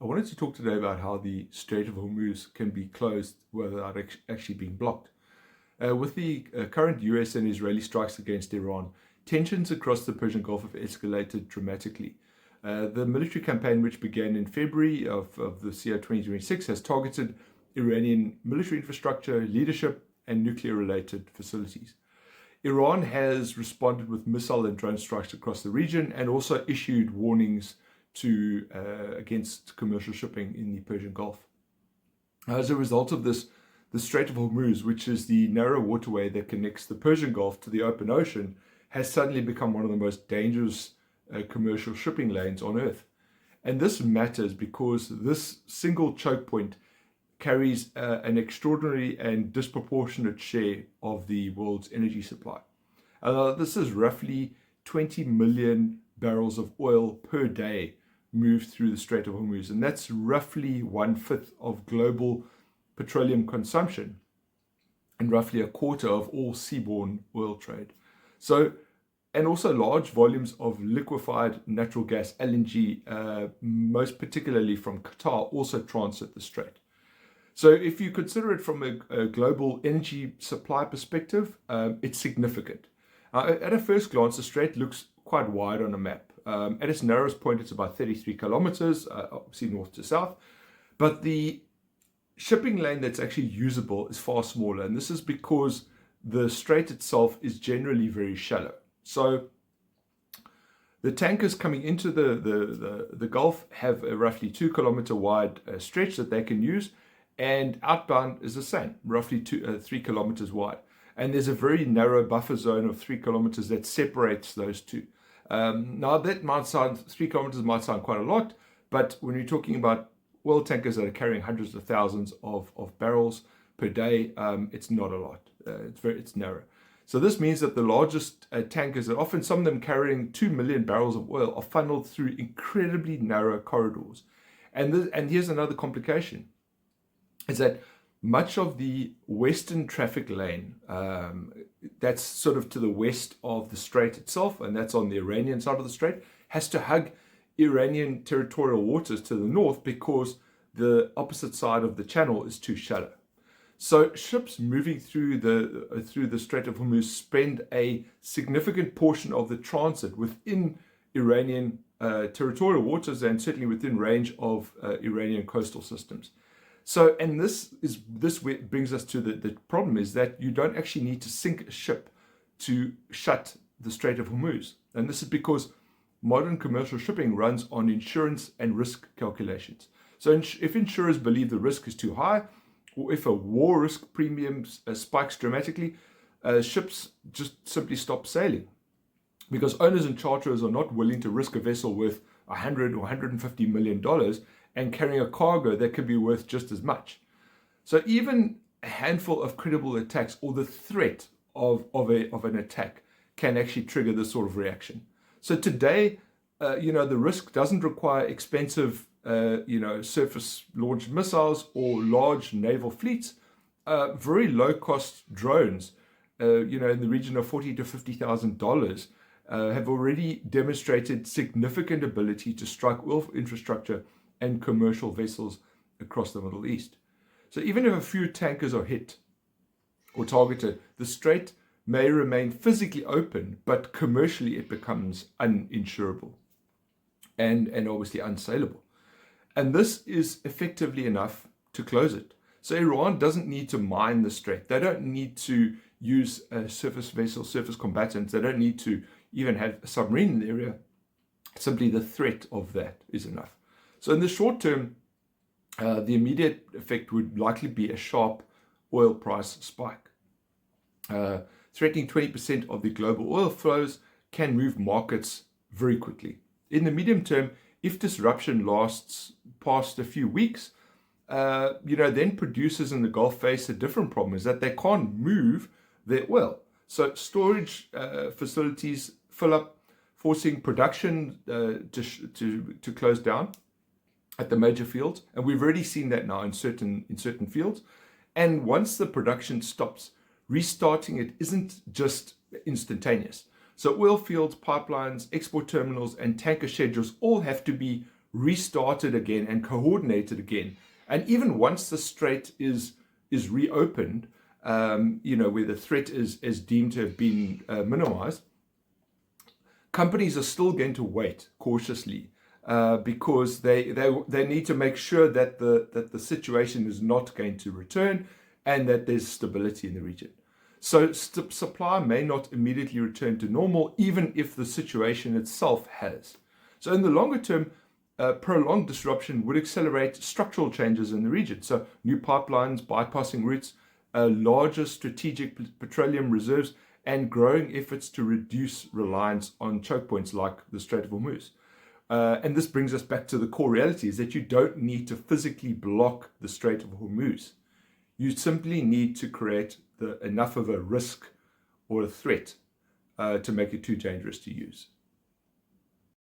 I wanted to talk today about how the Strait of Hormuz can be closed without actually being blocked. With the current US and Israeli strikes against Iran, tensions across the Persian Gulf have escalated dramatically. The military campaign, which began in February of this year, 2026, has targeted Iranian military infrastructure, leadership, and nuclear-related facilities. Iran has responded with missile and drone strikes across the region and also issued warnings against commercial shipping in the Persian Gulf. As a result of this, the Strait of Hormuz, which is the narrow waterway that connects the Persian Gulf to the open ocean, has suddenly become one of the most dangerous commercial shipping lanes on Earth. And this matters because this single choke point carries an extraordinary and disproportionate share of the world's energy supply. This is roughly 20 million barrels of oil per day moved through the Strait of Hormuz, and that's roughly 1/5 of global petroleum consumption and roughly a quarter of all seaborne oil trade. So, and also large volumes of liquefied natural gas, LNG, most particularly from Qatar, also transit the strait. So if you consider it from a global energy supply perspective, it's significant. At a first glance, the strait looks quite wide on a map. At its narrowest point, it's about 33 kilometers, obviously north to south. But the shipping lane that's actually usable is far smaller. And this is because the strait itself is generally very shallow. So the tankers coming into the Gulf have a roughly 2 kilometer wide stretch that they can use. And outbound is the same, roughly 3 kilometers wide. And there's a very narrow buffer zone of 3 kilometers that separates those two. Now that might sound, 3 kilometers might sound quite a lot, but when you're talking about oil tankers that are carrying hundreds of thousands of barrels per day, it's not a lot. It's narrow. So this means that the largest tankers, often some of them carrying 2 million barrels of oil, are funneled through incredibly narrow corridors. And here's another complication, is that much of the western traffic lane, that's sort of to the west of the strait itself, and that's on the Iranian side of the strait, has to hug Iranian territorial waters to the north because the opposite side of the channel is too shallow. So ships moving through the Strait of Hormuz spend a significant portion of the transit within Iranian territorial waters and certainly within range of Iranian coastal systems. So, and this brings us to the problem is that you don't actually need to sink a ship to shut the Strait of Hormuz. And this is because modern commercial shipping runs on insurance and risk calculations. So if insurers believe the risk is too high, or if a war risk premium spikes dramatically, ships just simply stop sailing because owners and charterers are not willing to risk a vessel worth $100 or $150 million and carrying a cargo that could be worth just as much. So even a handful of credible attacks or the threat of an attack can actually trigger this sort of reaction. So today, the risk doesn't require expensive, surface launched missiles or large naval fleets. Very low cost drones, in the region of $40,000 to $50,000, have already demonstrated significant ability to strike oil infrastructure and commercial vessels across the Middle East. So even if a few tankers are hit or targeted, the strait may remain physically open, but commercially it becomes uninsurable and obviously unsaleable. And this is effectively enough to close it. So Iran doesn't need to mine the strait. They don't need to use surface vessels, surface combatants. They don't need to even have a submarine in the area. Simply the threat of that is enough. So in the short term, the immediate effect would likely be a sharp oil price spike. Threatening 20% of the global oil flows can move markets very quickly. In the medium term, if disruption lasts past a few weeks, then producers in the Gulf face a different problem, is that they can't move their oil. So storage facilities fill up, forcing production to close down at the major fields, and we've already seen that now in certain fields. And once the production stops, restarting it isn't just instantaneous. So oil fields, pipelines, export terminals, and tanker schedules all have to be restarted again and coordinated again. And even once the strait is reopened, where the threat is deemed to have been minimized, companies are still going to wait cautiously because they need to make sure that the situation is not going to return and that there's stability in the region. So supply may not immediately return to normal, even if the situation itself has. So in the longer term, prolonged disruption would accelerate structural changes in the region. So new pipelines, bypassing routes, larger strategic petroleum reserves, and growing efforts to reduce reliance on chokepoints like the Strait of Hormuz. And this brings us back to the core reality, is that you don't need to physically block the Strait of Hormuz. You simply need to create enough of a risk or a threat to make it too dangerous to use.